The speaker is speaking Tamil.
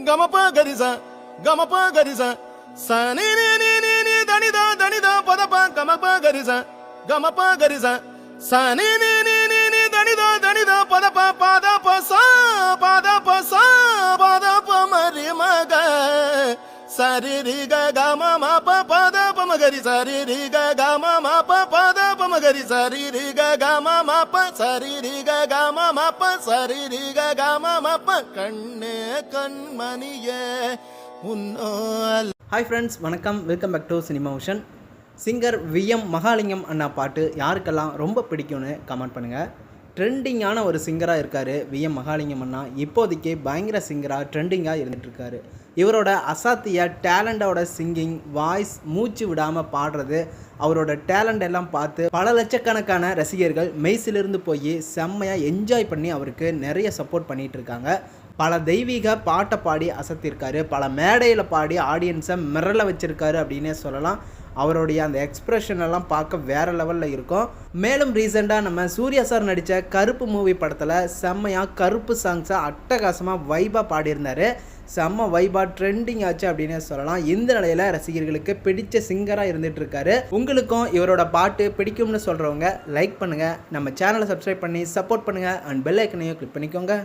గమప గరిస గమప గరిస సని ని ని ని ని దనిద దనిద పదప గమప గరిస గమప గరిస సని ని ని ని ని దనిద దనిద పదప పదప మరి మగ సరి రి గ గమ మ ప పదప మగరి సరి రి గ గమ మ ప పదప మగరి సరి రి గ గమ మ ప సరి రి గ గమ మ ప సరి రి గ గమ మ ప கண்ணே கண்மணியே உன்னோல். ஹாய் ஃப்ரெண்ட்ஸ், வணக்கம். Welcome back to Cinema Vision. Singer VM Mahalingam அண்ணா பாட்டு யாருக்கெல்லாம் ரொம்ப பிடிக்கும்னு கமெண்ட் பண்ணுங்கள். ட்ரெண்டிங்கான ஒரு சிங்கராக இருக்கார் விஎம் மகாலிங்கம் அண்ணா. இப்போதைக்கு பயங்கர சிங்கராக ட்ரெண்டிங்காக இருந்துகிட்ருக்காரு. இவரோட அசாத்திய டேலண்டோட சிங்கிங், வாய்ஸ், மூச்சு விடாமல் பாடுறது, அவரோட டேலண்ட் எல்லாம் பார்த்து பல லட்சக்கணக்கான ரசிகர்கள் மெய்சிலிருந்து போய் செம்மையாக என்ஜாய் பண்ணி அவருக்கு நிறைய சப்போர்ட் பண்ணிகிட்டு இருக்காங்க. பல தெய்வீக பாட்டை பாடி அசத்திருக்காரு, பல மேடையில் பாடி ஆடியன்ஸை மிரள வச்சுருக்காரு அப்படின்னே சொல்லலாம். அவருடைய அந்த எக்ஸ்ப்ரெஷன் எல்லாம் பார்க்க வேறு லெவலில் இருக்கும். மேலும் ரீசெண்டாக நம்ம சூர்யா சார் நடித்த கருப்பு மூவி படத்தில் செம்மையாக கருப்பு சாங்ஸை அட்டகாசமாக வைபாக பாடியிருந்தார். செம்ம வைபாக ட்ரெண்டிங் ஆச்சு அப்படின்னே சொல்லலாம். இந்த நிலையில் ரசிகர்களுக்கு பிடிச்ச சிங்கராக இருந்துகிட்ருக்காரு. உங்களுக்கும் இவரோட பாட்டு பிடிக்கும்னு சொல்கிறவங்க லைக் பண்ணுங்கள், நம்ம சேனலை சப்ஸ்கிரைப் பண்ணி சப்போர்ட் பண்ணுங்கள், அண்ட் பெல் ஐக்கனையும் கிளிக் பண்ணிக்கோங்க.